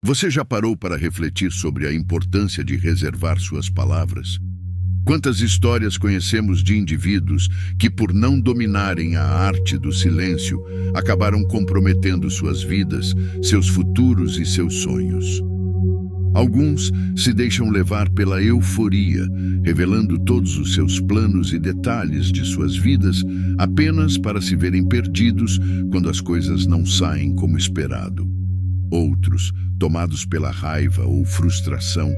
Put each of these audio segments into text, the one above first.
Você já parou para refletir sobre a importância de reservar suas palavras? Quantas histórias conhecemos de indivíduos que, por não dominarem a arte do silêncio, acabaram comprometendo suas vidas, seus futuros e seus sonhos? Alguns se deixam levar pela euforia, revelando todos os seus planos e detalhes de suas vidas apenas para se verem perdidos quando as coisas não saem como esperado. Outros, tomados pela raiva ou frustração,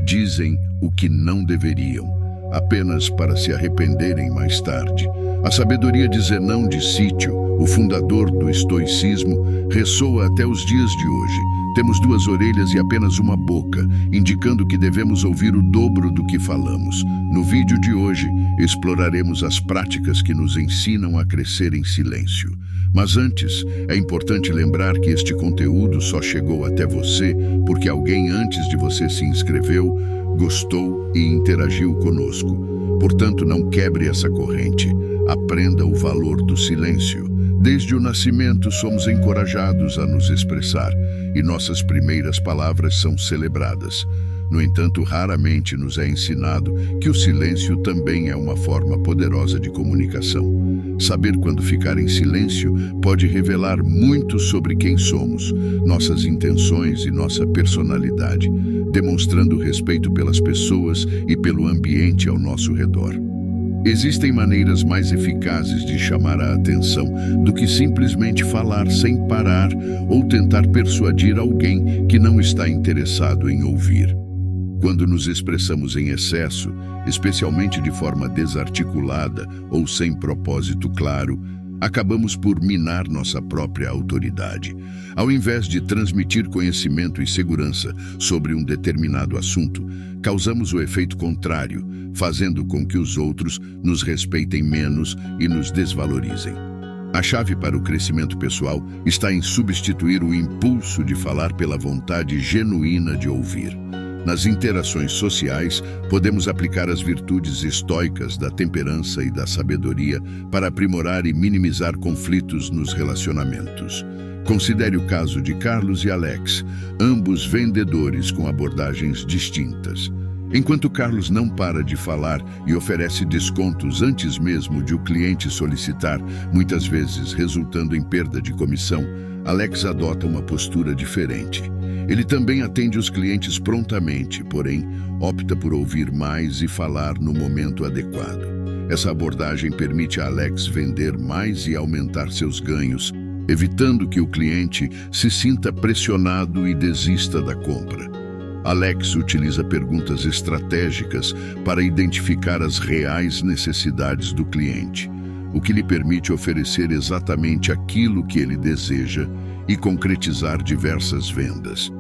dizem o que não deveriam, apenas para se arrependerem mais tarde. A sabedoria de Zenão de Sítio, o fundador do estoicismo, ressoa até os dias de hoje. Temos 2 orelhas e apenas uma boca, indicando que devemos ouvir o dobro do que falamos. No vídeo de hoje, exploraremos as práticas que nos ensinam a crescer em silêncio. Mas antes, é importante lembrar que este conteúdo só chegou até você porque alguém antes de você se inscreveu, gostou e interagiu conosco. Portanto, não quebre essa corrente. Aprenda o valor do silêncio. Desde o nascimento, somos encorajados a nos expressar e nossas primeiras palavras são celebradas. No entanto, raramente nos é ensinado que o silêncio também é uma forma poderosa de comunicação. Saber quando ficar em silêncio pode revelar muito sobre quem somos, nossas intenções e nossa personalidade, demonstrando respeito pelas pessoas e pelo ambiente ao nosso redor. Existem maneiras mais eficazes de chamar a atenção do que simplesmente falar sem parar ou tentar persuadir alguém que não está interessado em ouvir. Quando nos expressamos em excesso, especialmente de forma desarticulada ou sem propósito claro, acabamos por minar nossa própria autoridade. Ao invés de transmitir conhecimento e segurança sobre um determinado assunto, causamos o efeito contrário, fazendo com que os outros nos respeitem menos e nos desvalorizem. A chave para o crescimento pessoal está em substituir o impulso de falar pela vontade genuína de ouvir. Nas interações sociais, podemos aplicar as virtudes estoicas da temperança e da sabedoria para aprimorar e minimizar conflitos nos relacionamentos. Considere o caso de Carlos e Alex, ambos vendedores com abordagens distintas. Enquanto Carlos não para de falar e oferece descontos antes mesmo de o cliente solicitar, muitas vezes resultando em perda de comissão, Alex adota uma postura diferente. Ele também atende os clientes prontamente, porém, opta por ouvir mais e falar no momento adequado. Essa abordagem permite a Alex vender mais e aumentar seus ganhos, evitando que o cliente se sinta pressionado e desista da compra. Alex utiliza perguntas estratégicas para identificar as reais necessidades do cliente, o que lhe permite oferecer exatamente aquilo que ele deseja e concretizar diversas vendas.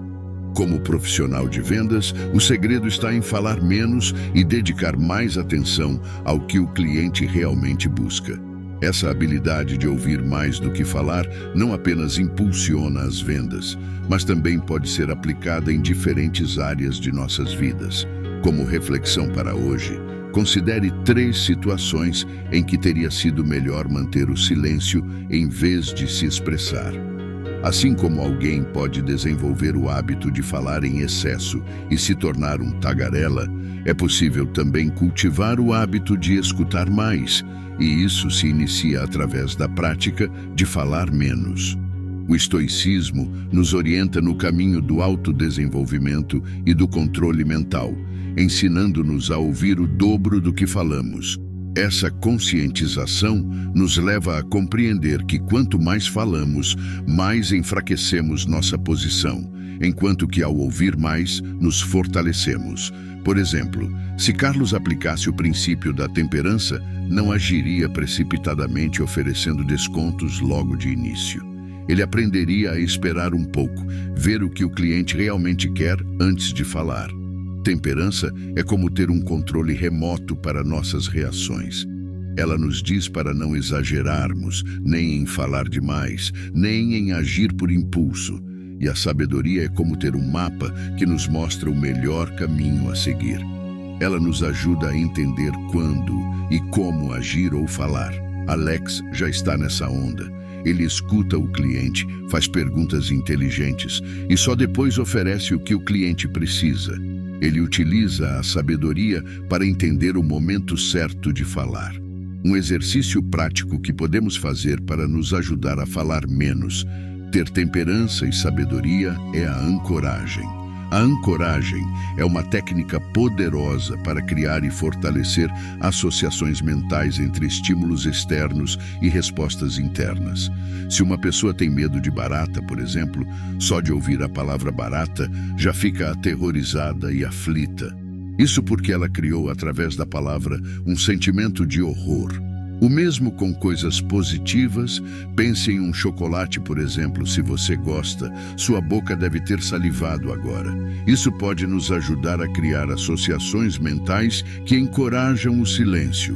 Como profissional de vendas, o segredo está em falar menos e dedicar mais atenção ao que o cliente realmente busca. Essa habilidade de ouvir mais do que falar não apenas impulsiona as vendas, mas também pode ser aplicada em diferentes áreas de nossas vidas. Como reflexão para hoje, considere 3 situações em que teria sido melhor manter o silêncio em vez de se expressar. Assim como alguém pode desenvolver o hábito de falar em excesso e se tornar um tagarela, é possível também cultivar o hábito de escutar mais, e isso se inicia através da prática de falar menos. O estoicismo nos orienta no caminho do autodesenvolvimento e do controle mental, ensinando-nos a ouvir o dobro do que falamos. Essa conscientização nos leva a compreender que quanto mais falamos, mais enfraquecemos nossa posição, enquanto que ao ouvir mais, nos fortalecemos. Por exemplo, se Carlos aplicasse o princípio da temperança, não agiria precipitadamente oferecendo descontos logo de início. Ele aprenderia a esperar um pouco, ver o que o cliente realmente quer antes de falar. Temperança é como ter um controle remoto para nossas reações. Ela nos diz para não exagerarmos, nem em falar demais, nem em agir por impulso. E a sabedoria é como ter um mapa que nos mostra o melhor caminho a seguir. Ela nos ajuda a entender quando e como agir ou falar. Alex já está nessa onda. Ele escuta o cliente, faz perguntas inteligentes e só depois oferece o que o cliente precisa. Ele utiliza a sabedoria para entender o momento certo de falar. Um exercício prático que podemos fazer para nos ajudar a falar menos, ter temperança e sabedoria é a ancoragem. A ancoragem é uma técnica poderosa para criar e fortalecer associações mentais entre estímulos externos e respostas internas. Se uma pessoa tem medo de barata, por exemplo, só de ouvir a palavra barata já fica aterrorizada e aflita. Isso porque ela criou, através da palavra, um sentimento de horror. O mesmo com coisas positivas. Pense em um chocolate, por exemplo. Se você gosta, sua boca deve ter salivado agora. Isso pode nos ajudar a criar associações mentais que encorajam o silêncio.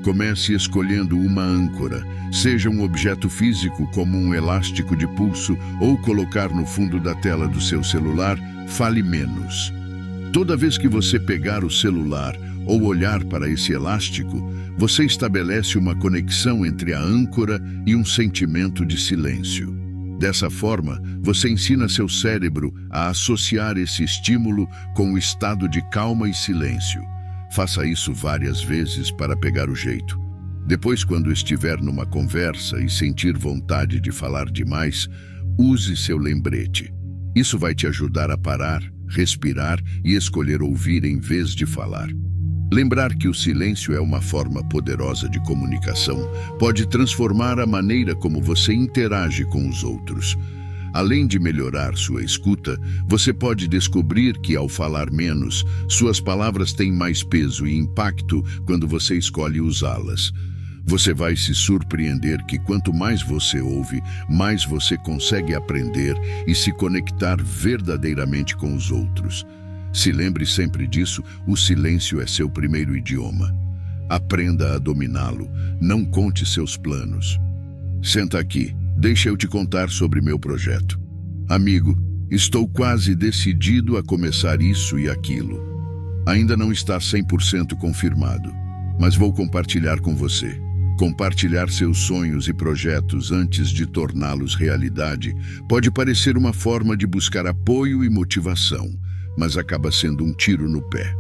Comece escolhendo uma âncora, seja um objeto físico como um elástico de pulso ou colocar no fundo da tela do seu celular. Fale menos. Toda vez que você pegar o celular ou olhar para esse elástico, você estabelece uma conexão entre a âncora e um sentimento de silêncio. Dessa forma, você ensina seu cérebro a associar esse estímulo com o estado de calma e silêncio. Faça isso várias vezes para pegar o jeito. Depois, quando estiver numa conversa e sentir vontade de falar demais, use seu lembrete. Isso vai te ajudar a parar, respirar e escolher ouvir em vez de falar. Lembrar que o silêncio é uma forma poderosa de comunicação pode transformar a maneira como você interage com os outros. Além de melhorar sua escuta, você pode descobrir que, ao falar menos, suas palavras têm mais peso e impacto quando você escolhe usá-las. Você vai se surpreender que quanto mais você ouve, mais você consegue aprender e se conectar verdadeiramente com os outros. Se lembre sempre disso, o silêncio é seu primeiro idioma. Aprenda a dominá-lo, não conte seus planos. Senta aqui, deixa eu te contar sobre meu projeto. Amigo, estou quase decidido a começar isso e aquilo. Ainda não está 100% confirmado, mas vou compartilhar com você. Compartilhar seus sonhos e projetos antes de torná-los realidade pode parecer uma forma de buscar apoio e motivação, mas acaba sendo um tiro no pé.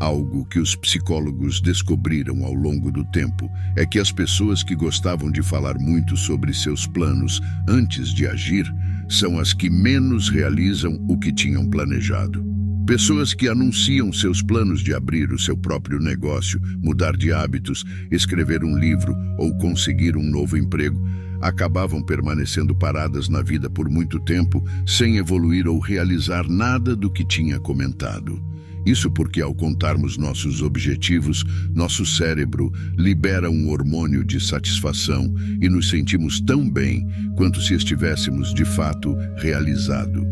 Algo que os psicólogos descobriram ao longo do tempo é que as pessoas que gostavam de falar muito sobre seus planos antes de agir são as que menos realizam o que tinham planejado. Pessoas que anunciam seus planos de abrir o seu próprio negócio, mudar de hábitos, escrever um livro ou conseguir um novo emprego, acabavam permanecendo paradas na vida por muito tempo, sem evoluir ou realizar nada do que tinha comentado. Isso porque, ao contarmos nossos objetivos, nosso cérebro libera um hormônio de satisfação e nos sentimos tão bem quanto se estivéssemos, de fato, realizado.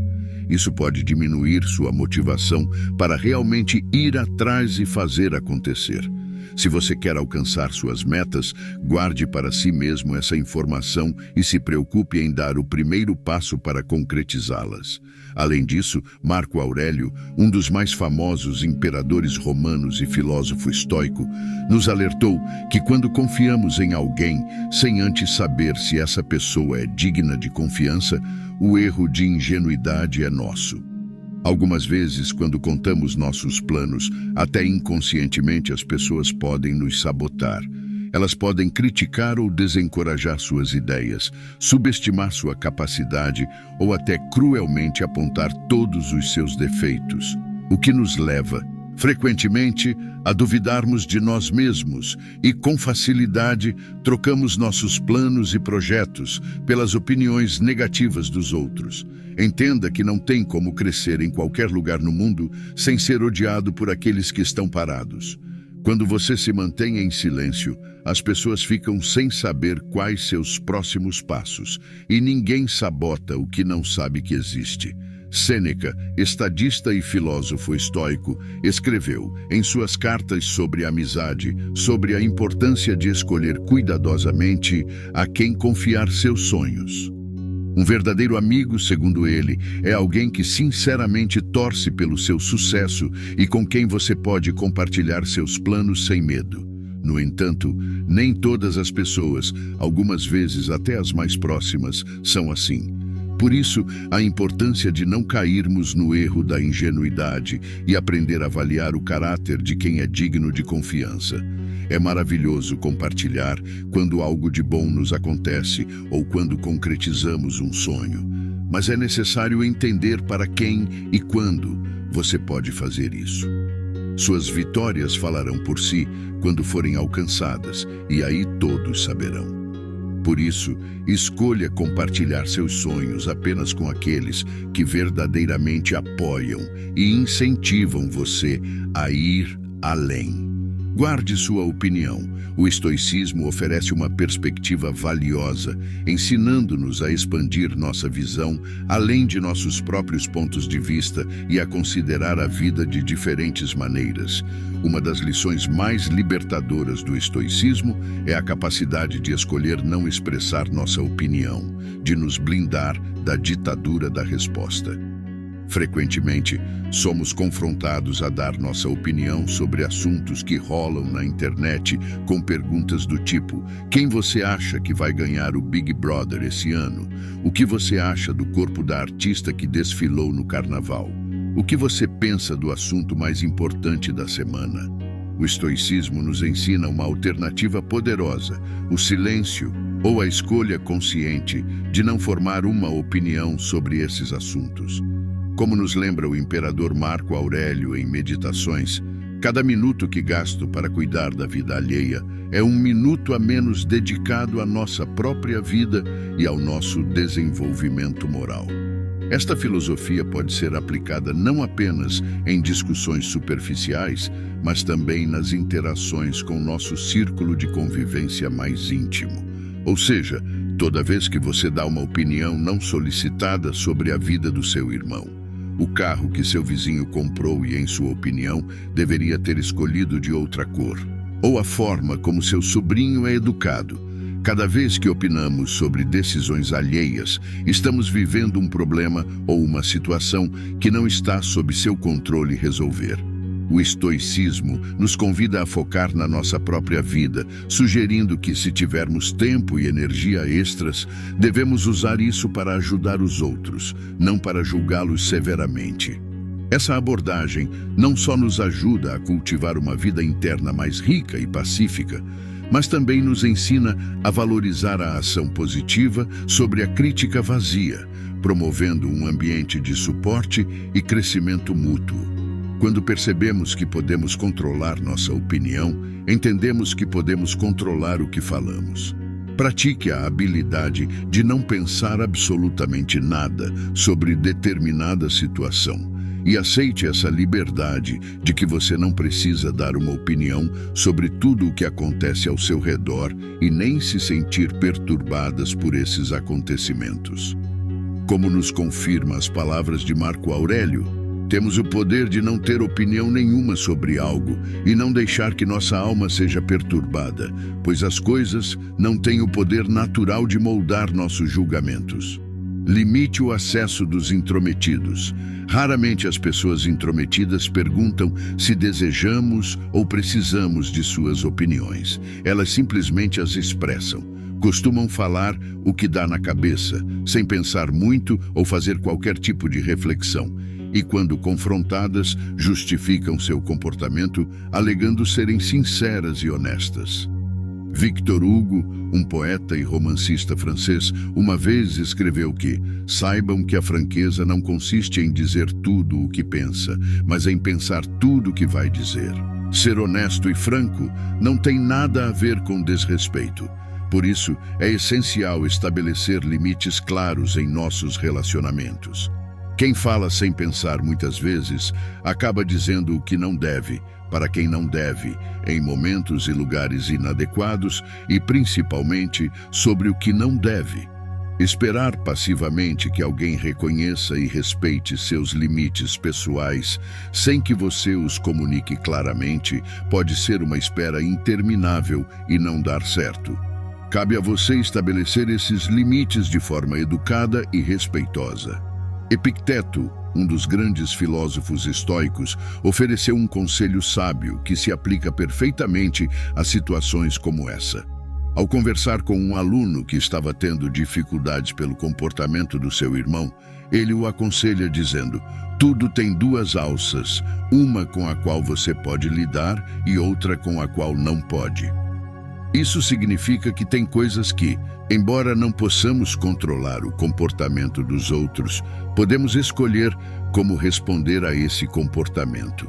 Isso pode diminuir sua motivação para realmente ir atrás e fazer acontecer. Se você quer alcançar suas metas, guarde para si mesmo essa informação e se preocupe em dar o primeiro passo para concretizá-las. Além disso, Marco Aurélio, um dos mais famosos imperadores romanos e filósofo estoico, nos alertou que quando confiamos em alguém, sem antes saber se essa pessoa é digna de confiança, o erro de ingenuidade é nosso. Algumas vezes, quando contamos nossos planos, até inconscientemente as pessoas podem nos sabotar. Elas podem criticar ou desencorajar suas ideias, subestimar sua capacidade ou até cruelmente apontar todos os seus defeitos, o que nos leva, frequentemente, a duvidarmos de nós mesmos e, com facilidade, trocamos nossos planos e projetos pelas opiniões negativas dos outros. Entenda que não tem como crescer em qualquer lugar no mundo sem ser odiado por aqueles que estão parados. Quando você se mantém em silêncio, as pessoas ficam sem saber quais seus próximos passos e ninguém sabota o que não sabe que existe. Sêneca, estadista e filósofo estoico, escreveu em suas cartas sobre a amizade sobre a importância de escolher cuidadosamente a quem confiar seus sonhos. Um verdadeiro amigo, segundo ele, é alguém que sinceramente torce pelo seu sucesso e com quem você pode compartilhar seus planos sem medo. No entanto, nem todas as pessoas, algumas vezes até as mais próximas, são assim. Por isso, a importância de não cairmos no erro da ingenuidade e aprender a avaliar o caráter de quem é digno de confiança. É maravilhoso compartilhar quando algo de bom nos acontece ou quando concretizamos um sonho. Mas é necessário entender para quem e quando você pode fazer isso. Suas vitórias falarão por si quando forem alcançadas, e aí todos saberão. Por isso, escolha compartilhar seus sonhos apenas com aqueles que verdadeiramente apoiam e incentivam você a ir além. Guarde sua opinião. O estoicismo oferece uma perspectiva valiosa, ensinando-nos a expandir nossa visão além de nossos próprios pontos de vista e a considerar a vida de diferentes maneiras. Uma das lições mais libertadoras do estoicismo é a capacidade de escolher não expressar nossa opinião, de nos blindar da ditadura da resposta. Frequentemente, somos confrontados a dar nossa opinião sobre assuntos que rolam na internet com perguntas do tipo: quem você acha que vai ganhar o Big Brother esse ano? O que você acha do corpo da artista que desfilou no carnaval? O que você pensa do assunto mais importante da semana? O estoicismo nos ensina uma alternativa poderosa: o silêncio ou a escolha consciente de não formar uma opinião sobre esses assuntos. Como nos lembra o imperador Marco Aurélio em Meditações, cada minuto que gasto para cuidar da vida alheia é um minuto a menos dedicado à nossa própria vida e ao nosso desenvolvimento moral. Esta filosofia pode ser aplicada não apenas em discussões superficiais, mas também nas interações com nosso círculo de convivência mais íntimo. Ou seja, toda vez que você dá uma opinião não solicitada sobre a vida do seu irmão, o carro que seu vizinho comprou e, em sua opinião, deveria ter escolhido de outra cor, ou a forma como seu sobrinho é educado. Cada vez que opinamos sobre decisões alheias, estamos vivendo um problema ou uma situação que não está sob seu controle resolver. O estoicismo nos convida a focar na nossa própria vida, sugerindo que, se tivermos tempo e energia extras, devemos usar isso para ajudar os outros, não para julgá-los severamente. Essa abordagem não só nos ajuda a cultivar uma vida interna mais rica e pacífica, mas também nos ensina a valorizar a ação positiva sobre a crítica vazia, promovendo um ambiente de suporte e crescimento mútuo. Quando percebemos que podemos controlar nossa opinião, entendemos que podemos controlar o que falamos. Pratique a habilidade de não pensar absolutamente nada sobre determinada situação e aceite essa liberdade de que você não precisa dar uma opinião sobre tudo o que acontece ao seu redor e nem se sentir perturbadas por esses acontecimentos. Como nos confirma as palavras de Marco Aurélio, temos o poder de não ter opinião nenhuma sobre algo e não deixar que nossa alma seja perturbada, pois as coisas não têm o poder natural de moldar nossos julgamentos. Limite o acesso dos intrometidos. Raramente as pessoas intrometidas perguntam se desejamos ou precisamos de suas opiniões. Elas simplesmente as expressam. Costumam falar o que dá na cabeça, sem pensar muito ou fazer qualquer tipo de reflexão. E quando confrontadas, justificam seu comportamento, alegando serem sinceras e honestas. Victor Hugo, um poeta e romancista francês, uma vez escreveu que saibam que a franqueza não consiste em dizer tudo o que pensa, mas em pensar tudo o que vai dizer. Ser honesto e franco não tem nada a ver com desrespeito. Por isso, é essencial estabelecer limites claros em nossos relacionamentos. Quem fala sem pensar muitas vezes acaba dizendo o que não deve, para quem não deve, em momentos e lugares inadequados e principalmente sobre o que não deve. Esperar passivamente que alguém reconheça e respeite seus limites pessoais sem que você os comunique claramente pode ser uma espera interminável e não dar certo. Cabe a você estabelecer esses limites de forma educada e respeitosa. Epicteto, um dos grandes filósofos estoicos, ofereceu um conselho sábio que se aplica perfeitamente a situações como essa. Ao conversar com um aluno que estava tendo dificuldades pelo comportamento do seu irmão, ele o aconselha dizendo: tudo tem duas alças, uma com a qual você pode lidar e outra com a qual não pode. Isso significa que tem coisas que, embora não possamos controlar o comportamento dos outros, podemos escolher como responder a esse comportamento.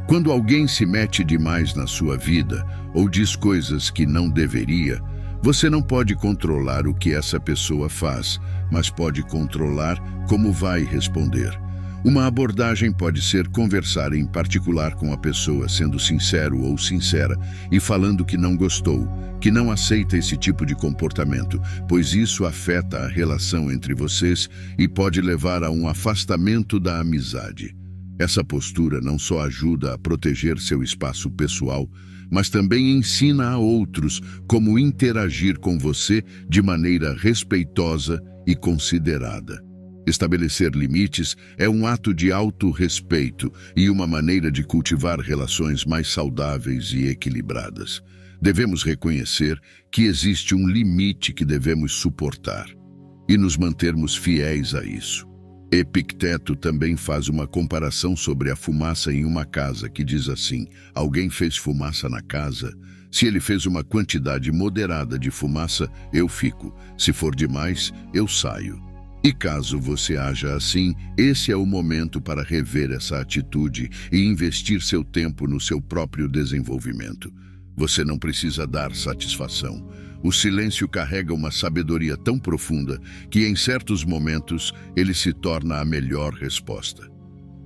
Quando alguém se mete demais na sua vida ou diz coisas que não deveria, você não pode controlar o que essa pessoa faz, mas pode controlar como vai responder. Uma abordagem pode ser conversar em particular com a pessoa, sendo sincero ou sincera e falando que não gostou, que não aceita esse tipo de comportamento, pois isso afeta a relação entre vocês e pode levar a um afastamento da amizade. Essa postura não só ajuda a proteger seu espaço pessoal, mas também ensina a outros como interagir com você de maneira respeitosa e considerada. Estabelecer limites é um ato de autorrespeito e uma maneira de cultivar relações mais saudáveis e equilibradas. Devemos reconhecer que existe um limite que devemos suportar e nos mantermos fiéis a isso. Epicteto também faz uma comparação sobre a fumaça em uma casa que diz assim: alguém fez fumaça na casa? Se ele fez uma quantidade moderada de fumaça, eu fico. Se for demais, eu saio. E caso você haja assim, esse é o momento para rever essa atitude e investir seu tempo no seu próprio desenvolvimento. Você não precisa dar satisfação. O silêncio carrega uma sabedoria tão profunda que, em certos momentos, ele se torna a melhor resposta.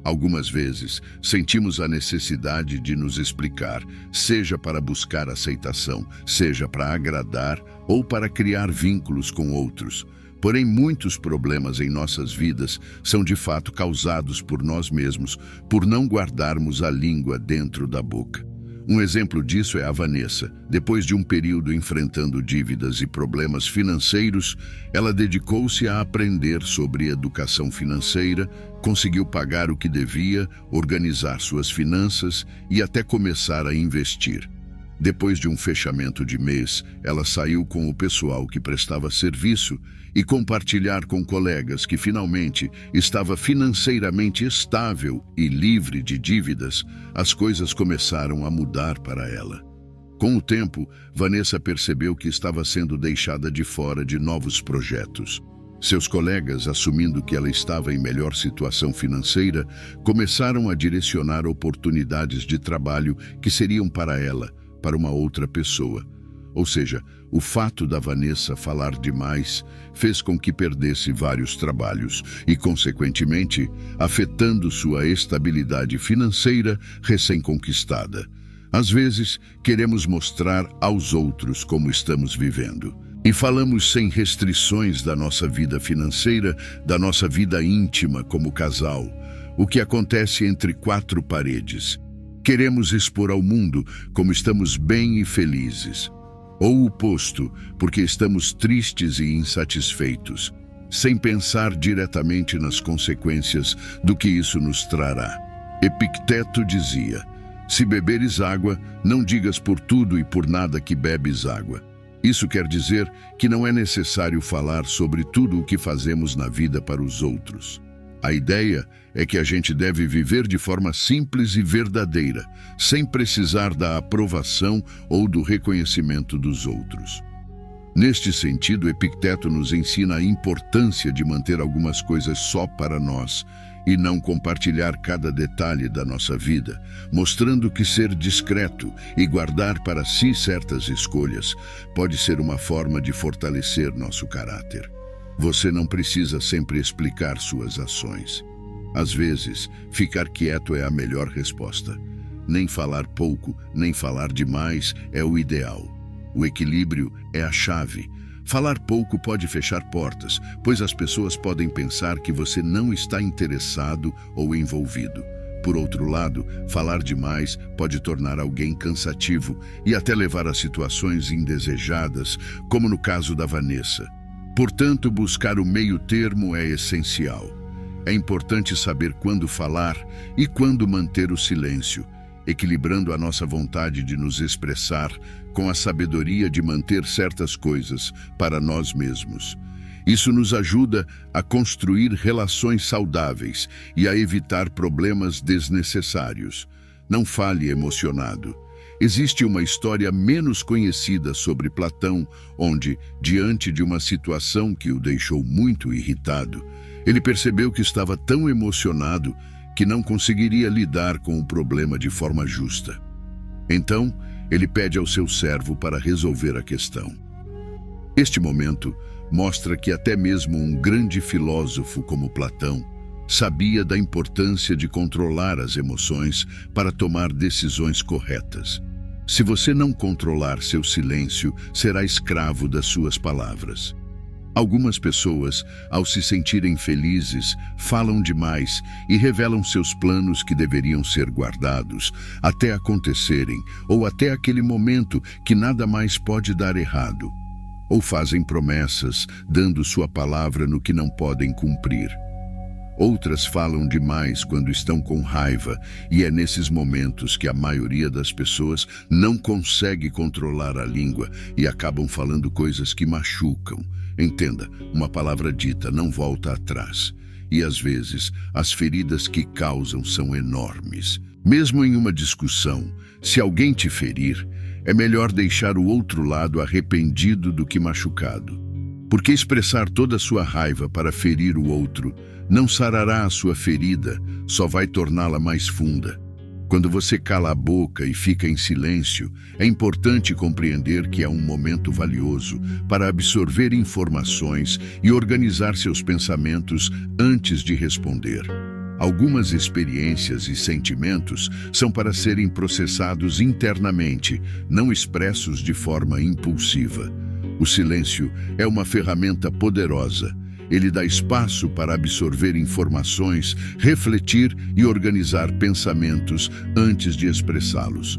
Algumas vezes, sentimos a necessidade de nos explicar, seja para buscar aceitação, seja para agradar ou para criar vínculos com outros. Porém, muitos problemas em nossas vidas são de fato causados por nós mesmos, por não guardarmos a língua dentro da boca. Um exemplo disso é a Vanessa. Depois de um período enfrentando dívidas e problemas financeiros, ela dedicou-se a aprender sobre educação financeira, conseguiu pagar o que devia, organizar suas finanças e até começar a investir. Depois de um fechamento de mês, ela saiu com o pessoal que prestava serviço e compartilhar com colegas que finalmente estava financeiramente estável e livre de dívidas, as coisas começaram a mudar para ela. Com o tempo, Vanessa percebeu que estava sendo deixada de fora de novos projetos. Seus colegas, assumindo que ela estava em melhor situação financeira, começaram a direcionar oportunidades de trabalho que seriam para ela, para uma outra pessoa. Ou seja, o fato da Vanessa falar demais fez com que perdesse vários trabalhos e, consequentemente, afetando sua estabilidade financeira recém-conquistada. Às vezes, queremos mostrar aos outros como estamos vivendo. E falamos sem restrições da nossa vida financeira, da nossa vida íntima como casal, o que acontece entre quatro paredes. Queremos expor ao mundo como estamos bem e felizes. Ou o oposto, porque estamos tristes e insatisfeitos, sem pensar diretamente nas consequências do que isso nos trará. Epicteto dizia: se beberes água, não digas por tudo e por nada que bebes água. Isso quer dizer que não é necessário falar sobre tudo o que fazemos na vida para os outros. A ideia é que a gente deve viver de forma simples e verdadeira, sem precisar da aprovação ou do reconhecimento dos outros. Neste sentido, Epicteto nos ensina a importância de manter algumas coisas só para nós e não compartilhar cada detalhe da nossa vida, mostrando que ser discreto e guardar para si certas escolhas pode ser uma forma de fortalecer nosso caráter. Você não precisa sempre explicar suas ações. Às vezes, ficar quieto é a melhor resposta. Nem falar pouco, nem falar demais é o ideal. O equilíbrio é a chave. Falar pouco pode fechar portas, pois as pessoas podem pensar que você não está interessado ou envolvido. Por outro lado, falar demais pode tornar alguém cansativo e até levar a situações indesejadas, como no caso da Vanessa. Portanto, buscar o meio termo é essencial. É importante saber quando falar e quando manter o silêncio, equilibrando a nossa vontade de nos expressar com a sabedoria de manter certas coisas para nós mesmos. Isso nos ajuda a construir relações saudáveis e a evitar problemas desnecessários. Não fale emocionado. Existe uma história menos conhecida sobre Platão, onde, diante de uma situação que o deixou muito irritado, ele percebeu que estava tão emocionado que não conseguiria lidar com o problema de forma justa. Então, ele pede ao seu servo para resolver a questão. Este momento mostra que até mesmo um grande filósofo como Platão sabia da importância de controlar as emoções para tomar decisões corretas. Se você não controlar seu silêncio, será escravo das suas palavras. Algumas pessoas, ao se sentirem felizes, falam demais e revelam seus planos que deveriam ser guardados até acontecerem ou até aquele momento que nada mais pode dar errado. Ou fazem promessas, dando sua palavra no que não podem cumprir. Outras falam demais quando estão com raiva, e é nesses momentos que a maioria das pessoas não consegue controlar a língua e acabam falando coisas que machucam. Entenda, uma palavra dita não volta atrás. E às vezes, as feridas que causam são enormes. Mesmo em uma discussão, se alguém te ferir, é melhor deixar o outro lado arrependido do que machucado. Porque expressar toda a sua raiva para ferir o outro não sarará a sua ferida, só vai torná-la mais funda. Quando você cala a boca e fica em silêncio, é importante compreender que é um momento valioso para absorver informações e organizar seus pensamentos antes de responder. Algumas experiências e sentimentos são para serem processados internamente, não expressos de forma impulsiva. O silêncio é uma ferramenta poderosa. Ele dá espaço para absorver informações, refletir e organizar pensamentos antes de expressá-los.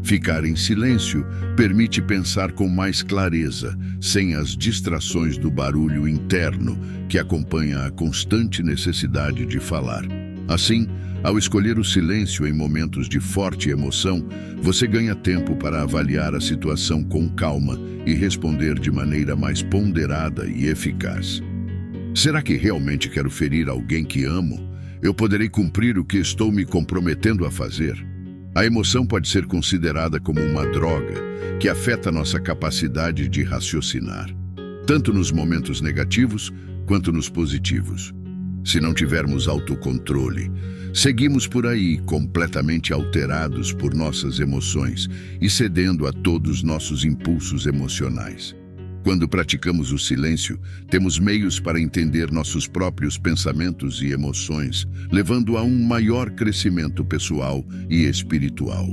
Ficar em silêncio permite pensar com mais clareza, sem as distrações do barulho interno que acompanha a constante necessidade de falar. Assim, ao escolher o silêncio em momentos de forte emoção, você ganha tempo para avaliar a situação com calma e responder de maneira mais ponderada e eficaz. Será que realmente quero ferir alguém que amo? Eu poderei cumprir o que estou me comprometendo a fazer? A emoção pode ser considerada como uma droga que afeta nossa capacidade de raciocinar, tanto nos momentos negativos quanto nos positivos. Se não tivermos autocontrole, seguimos por aí completamente alterados por nossas emoções e cedendo a todos nossos impulsos emocionais. Quando praticamos o silêncio, temos meios para entender nossos próprios pensamentos e emoções, levando a um maior crescimento pessoal e espiritual.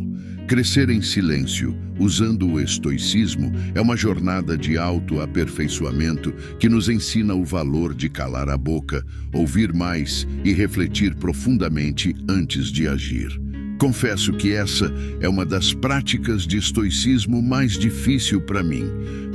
Crescer em silêncio, usando o estoicismo, é uma jornada de autoaperfeiçoamento que nos ensina o valor de calar a boca, ouvir mais e refletir profundamente antes de agir. Confesso que essa é uma das práticas de estoicismo mais difícil para mim,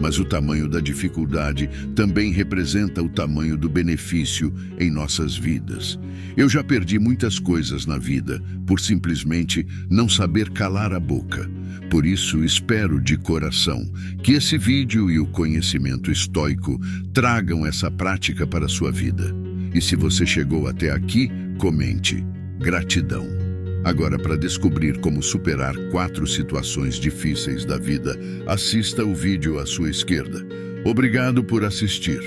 mas o tamanho da dificuldade também representa o tamanho do benefício em nossas vidas. Eu já perdi muitas coisas na vida por simplesmente não saber calar a boca. Por isso, espero de coração que esse vídeo e o conhecimento estoico tragam essa prática para a sua vida. E se você chegou até aqui, comente. Gratidão. Agora, para descobrir como superar 4 situações difíceis da vida, assista o vídeo à sua esquerda. Obrigado por assistir.